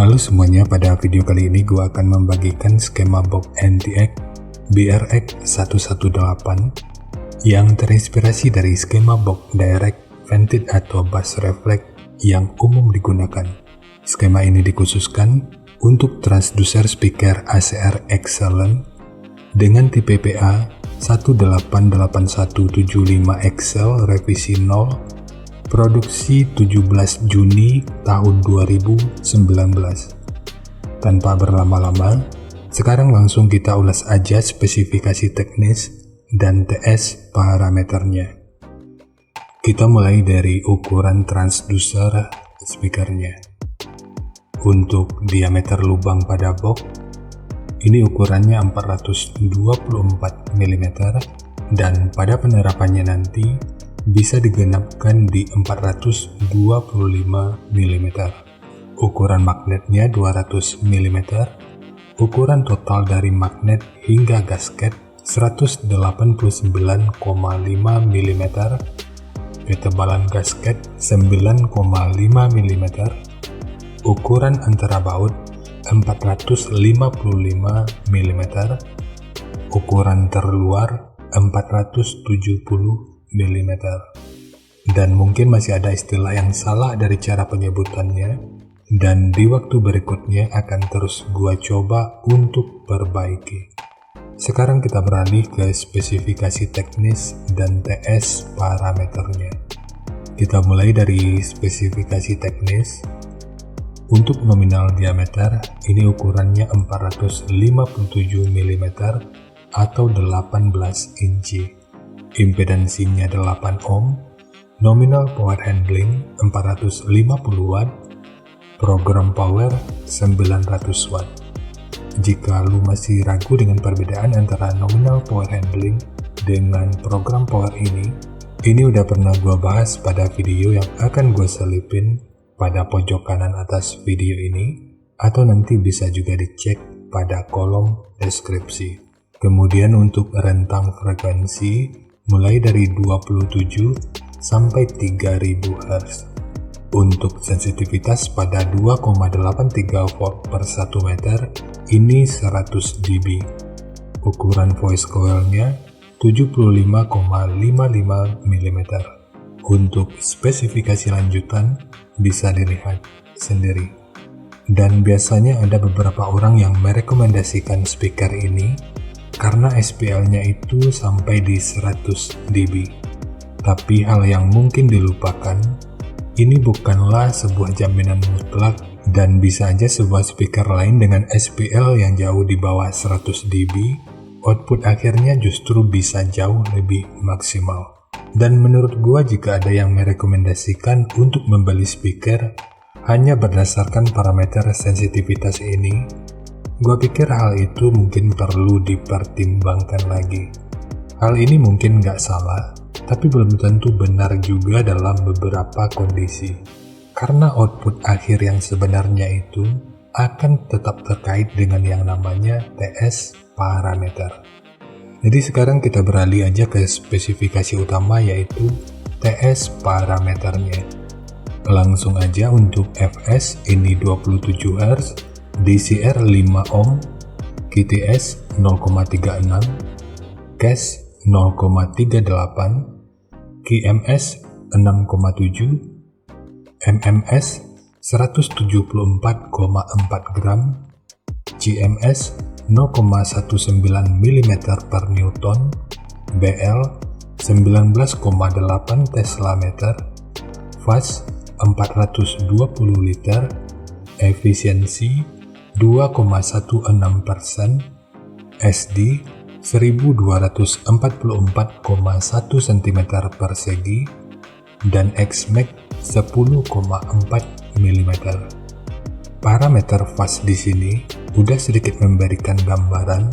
Halo semuanya, pada video kali ini gue akan membagikan skema box NTX BRX118 yang terinspirasi dari skema box direct vented atau bass reflect yang umum digunakan. Skema ini dikhususkan untuk transducer speaker ACR Excellent dengan tipe PA 1887175XL revisi 0, produksi 17 Juni tahun 2019. Tanpa berlama-lama, sekarang langsung kita ulas aja spesifikasi teknis dan TS parameternya. Kita mulai dari ukuran transducer speakernya. Untuk diameter lubang pada box, ini ukurannya 424 mm dan pada penerapannya nanti bisa digenapkan di 425 mm. Ukuran magnetnya 200 mm. Ukuran total dari magnet hingga gasket 189,5 mm. Ketebalan gasket 9,5 mm. Ukuran antara baut 455 mm. Ukuran terluar 470 mm. Dan mungkin masih ada istilah yang salah dari cara penyebutannya, dan di waktu berikutnya akan terus gua coba untuk perbaiki. Sekarang kita beralih ke spesifikasi teknis dan TS parameternya. Kita mulai dari spesifikasi teknis. Untuk nominal diameter, ini ukurannya 457 mm atau 18 inci. Impedansinya 8 ohm, nominal power handling 450 watt, program power 900 watt. Jika lu masih ragu dengan perbedaan antara nominal power handling dengan program power ini udah pernah gua bahas pada video yang akan gua selipin pada pojok kanan atas video ini, atau nanti bisa juga dicek pada kolom deskripsi. Kemudian untuk rentang frekuensi mulai dari 27 sampai 3000 Hz. Untuk sensitivitas pada 2,83 volt per 1 meter, ini 100 dB. Ukuran voice coil-nya 75,55 mm. Untuk spesifikasi lanjutan bisa dilihat sendiri. Dan biasanya ada beberapa orang yang merekomendasikan speaker ini karena SPL-nya itu sampai di 100 dB. Tapi hal yang mungkin dilupakan, ini bukanlah sebuah jaminan mutlak dan bisa aja sebuah speaker lain dengan SPL yang jauh di bawah 100 dB, output akhirnya justru bisa jauh lebih maksimal. Dan menurut gua jika ada yang merekomendasikan untuk membeli speaker hanya berdasarkan parameter sensitivitas ini, gua pikir hal itu mungkin perlu dipertimbangkan lagi. Hal ini mungkin nggak salah, tapi belum tentu benar juga dalam beberapa kondisi. Karena output akhir yang sebenarnya itu akan tetap terkait dengan yang namanya TS parameter. Jadi sekarang kita beralih aja ke spesifikasi utama, yaitu TS parameternya. Langsung aja untuk Fs ini 27 Hz, DCR 5 ohm, QTS 0,36, CAS 0,38, QMS 6,7, MMS 174,4 gram, GMS 0,19 mm per Newton, BL 19,8 Tesla meter, fast 420 liter, efisiensi 2,16%, SD 1244,1 cm persegi, dan Xmax 10,4 mm. Parameter fast di sini udah sedikit memberikan gambaran,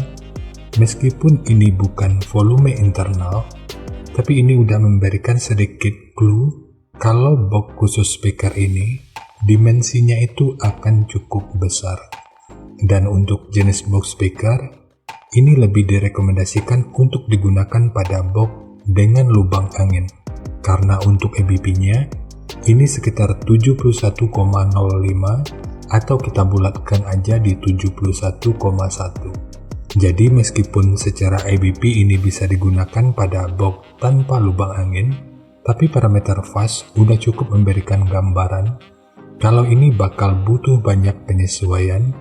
meskipun ini bukan volume internal, tapi ini udah memberikan sedikit clue kalau box khusus speaker ini dimensinya itu akan cukup besar. Dan untuk jenis box speaker, ini lebih direkomendasikan untuk digunakan pada box dengan lubang angin, karena untuk EBP-nya ini sekitar 71,05 atau kita bulatkan aja di 71,1. Jadi meskipun secara ABP ini bisa digunakan pada box tanpa lubang angin, tapi parameter fast udah cukup memberikan gambaran kalau ini bakal butuh banyak penyesuaian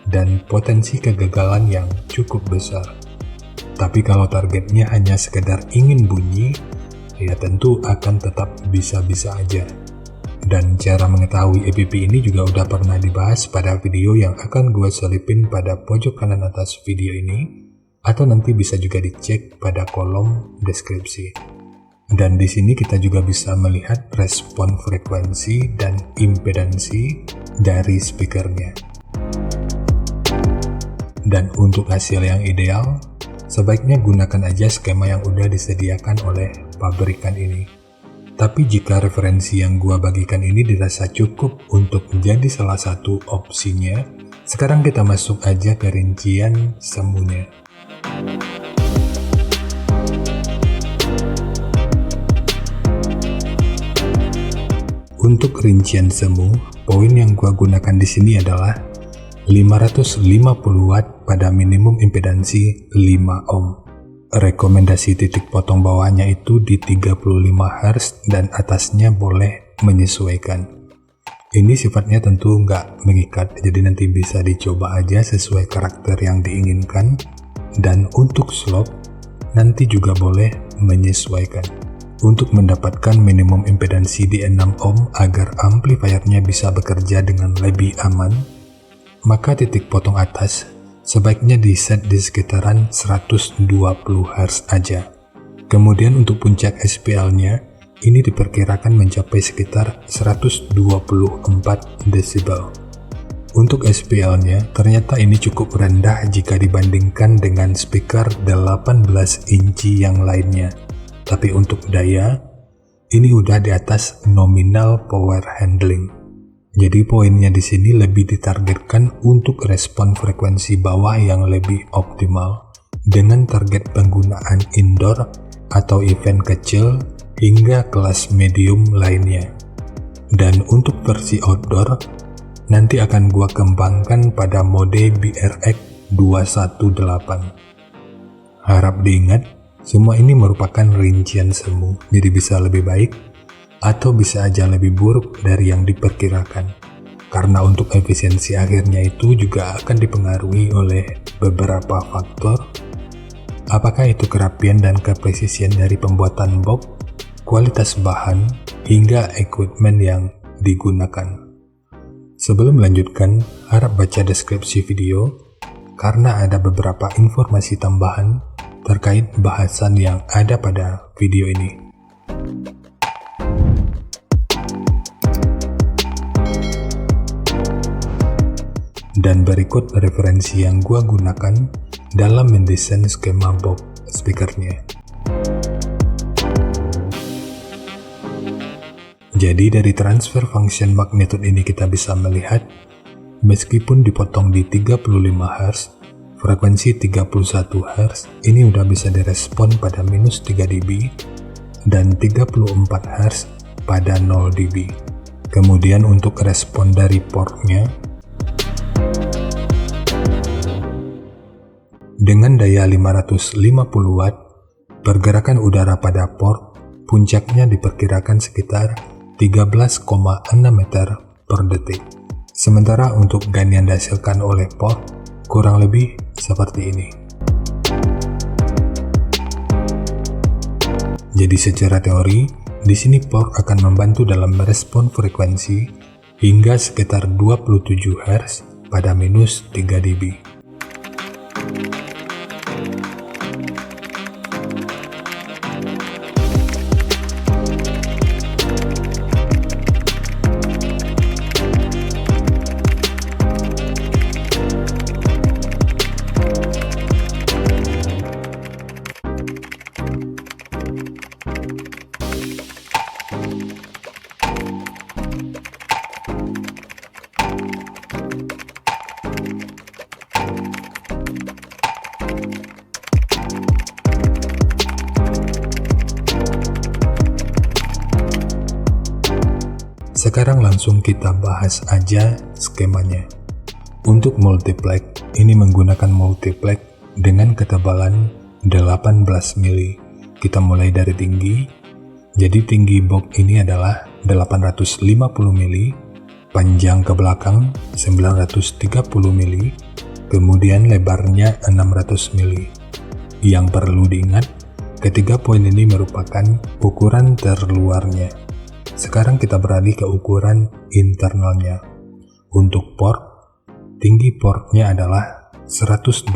dan potensi kegagalan yang cukup besar. Tapi kalau targetnya hanya sekedar ingin bunyi, ya tentu akan tetap bisa-bisa aja. Dan cara mengetahui ABP ini juga udah pernah dibahas pada video yang akan gue selipin pada pojok kanan atas video ini, atau nanti bisa juga dicek pada kolom deskripsi. Dan di sini kita juga bisa melihat respon frekuensi dan impedansi dari speakernya. Dan untuk hasil yang ideal, sebaiknya gunakan aja skema yang udah disediakan oleh pabrikan ini. Tapi jika referensi yang gua bagikan ini dirasa cukup untuk menjadi salah satu opsinya, sekarang kita masuk aja ke rincian semuanya. Untuk rincian semu, poin yang gua gunakan di sini adalah 550 watt pada minimum impedansi 5 ohm. Rekomendasi titik potong bawahnya itu di 35 Hz dan atasnya boleh menyesuaikan. Ini sifatnya tentu nggak mengikat, jadi nanti bisa dicoba aja sesuai karakter yang diinginkan. Dan untuk slope, nanti juga boleh menyesuaikan. Untuk mendapatkan minimum impedansi di 6 ohm agar amplifiernya bisa bekerja dengan lebih aman, maka titik potong atas sebaiknya diset di sekitaran 120 Hz aja. Kemudian untuk puncak SPL-nya, ini diperkirakan mencapai sekitar 124 desibel. Untuk SPL-nya, ternyata ini cukup rendah jika dibandingkan dengan speaker 18 inci yang lainnya. Tapi untuk daya, ini udah di atas nominal power handling. Jadi poinnya di sini lebih ditargetkan untuk respon frekuensi bawah yang lebih optimal dengan target penggunaan indoor atau event kecil hingga kelas medium lainnya. Dan untuk versi outdoor, nanti akan gua kembangkan pada mode BRX 218. Harap diingat, semua ini merupakan rincian semu, jadi bisa lebih baik atau bisa aja lebih buruk dari yang diperkirakan. Karena untuk efisiensi akhirnya itu juga akan dipengaruhi oleh beberapa faktor. Apakah itu kerapian dan kepresisian dari pembuatan box, kualitas bahan, hingga equipment yang digunakan. Sebelum melanjutkan, harap baca deskripsi video karena ada beberapa informasi tambahan terkait bahasan yang ada pada video ini. Dan berikut referensi yang gua gunakan dalam mendesain skema box speakernya. Jadi dari transfer function magnitude ini kita bisa melihat, meskipun dipotong di 35 Hz, frekuensi 31 Hz ini udah bisa direspon pada minus 3 dB dan 34 Hz pada 0 dB. Kemudian untuk respon dari portnya, dengan daya 550 watt, pergerakan udara pada port puncaknya diperkirakan sekitar 13,6 meter per detik. Sementara untuk gain yang dihasilkan oleh port kurang lebih seperti ini. Jadi secara teori, di sini port akan membantu dalam merespon frekuensi hingga sekitar 27 Hz pada minus 3 dB. Sekarang langsung kita bahas aja skemanya. Untuk multiplex, ini menggunakan multiplex dengan ketebalan 18 mili. Kita mulai dari tinggi. Jadi tinggi box ini adalah 850 mili, panjang ke belakang 930 mili, kemudian lebarnya 600 mili. Yang perlu diingat, ketiga poin ini merupakan ukuran terluarnya. Sekarang kita beralih ke ukuran internalnya. Untuk port, tinggi portnya adalah 120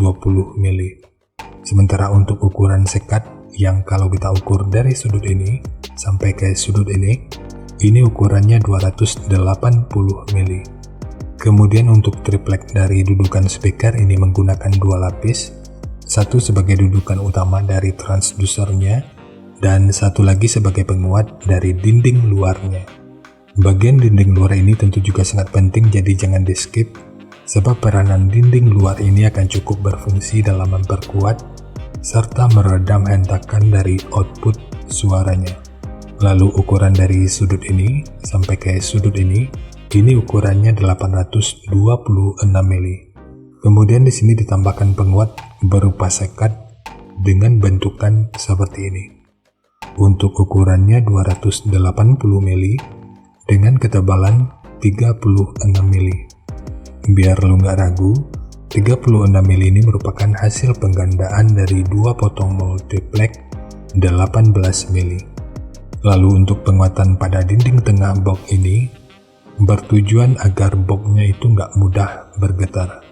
mili. Sementara untuk ukuran sekat yang kalau kita ukur dari sudut ini sampai ke sudut ini ukurannya 280 mili. Kemudian untuk triplek dari dudukan speaker ini menggunakan dua lapis, satu sebagai dudukan utama dari transdusernya dan satu lagi sebagai penguat dari dinding luarnya. Bagian dinding luar ini tentu juga sangat penting, jadi jangan di skip, sebab peranan dinding luar ini akan cukup berfungsi dalam memperkuat serta meredam hentakan dari output suaranya. Lalu ukuran dari sudut ini sampai ke sudut ini ukurannya 826 mili. Kemudian di sini ditambahkan penguat berupa sekat dengan bentukan seperti ini. Untuk ukurannya 280 mili dengan ketebalan 36 mili. Biar lu nggak ragu, 36 mili ini merupakan hasil penggandaan dari dua potong multiplex 18 mili. Lalu untuk penguatan pada dinding tengah box ini bertujuan agar boxnya itu nggak mudah bergetar.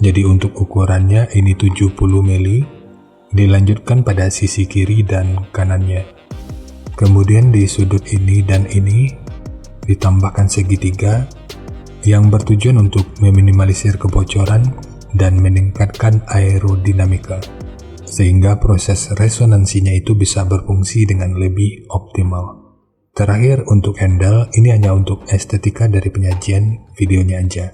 Jadi untuk ukurannya ini 70 mili, dilanjutkan pada sisi kiri dan kanannya. Kemudian di sudut ini dan ini ditambahkan segitiga yang bertujuan untuk meminimalisir kebocoran dan meningkatkan aerodinamika, sehingga proses resonansinya itu bisa berfungsi dengan lebih optimal. Terakhir untuk handle, ini hanya untuk estetika dari penyajian videonya aja.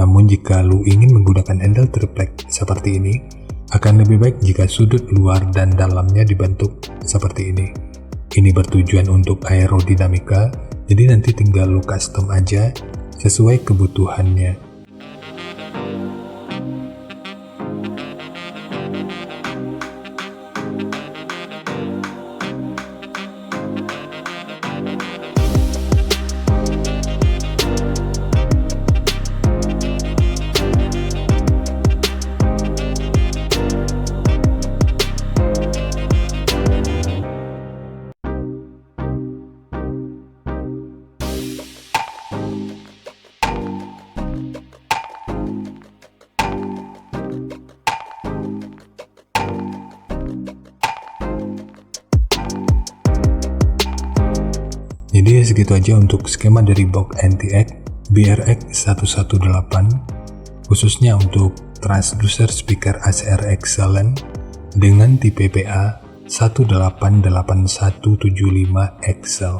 Namun jika lu ingin menggunakan handle triplek seperti ini, akan lebih baik jika sudut luar dan dalamnya dibentuk seperti ini. Ini bertujuan untuk aerodinamika, jadi nanti tinggal lu custom aja sesuai kebutuhannya. Jadi segitu aja untuk skema dari box NTX BRX118, khususnya untuk transducer speaker ACR Excellent dengan tipe PA 188175XL.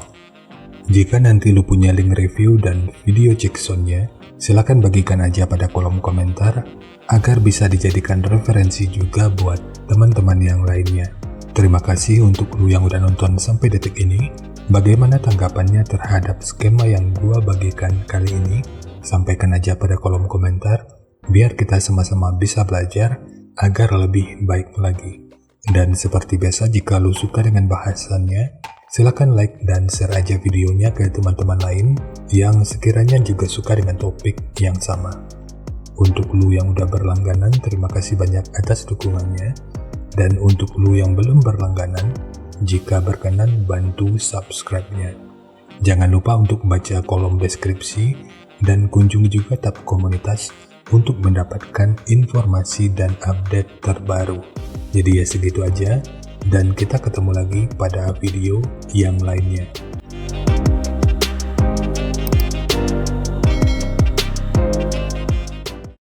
Jika nanti lu punya link review dan video check soundnya, silakan bagikan aja pada kolom komentar agar bisa dijadikan referensi juga buat teman-teman yang lainnya. Terima kasih untuk lu yang udah nonton sampai detik ini. Bagaimana tanggapannya terhadap skema yang gua bagikan kali ini? Sampaikan aja pada kolom komentar, biar kita sama-sama bisa belajar agar lebih baik lagi. Dan seperti biasa, jika lu suka dengan bahasannya, silakan like dan share aja videonya ke teman-teman lain yang sekiranya juga suka dengan topik yang sama. Untuk lu yang udah berlangganan, terima kasih banyak atas dukungannya. Dan untuk lu yang belum berlangganan, jika berkenan bantu subscribe-nya. Jangan lupa untuk baca kolom deskripsi dan kunjungi juga tab komunitas untuk mendapatkan informasi dan update terbaru. Jadi ya segitu aja, dan kita ketemu lagi pada video yang lainnya.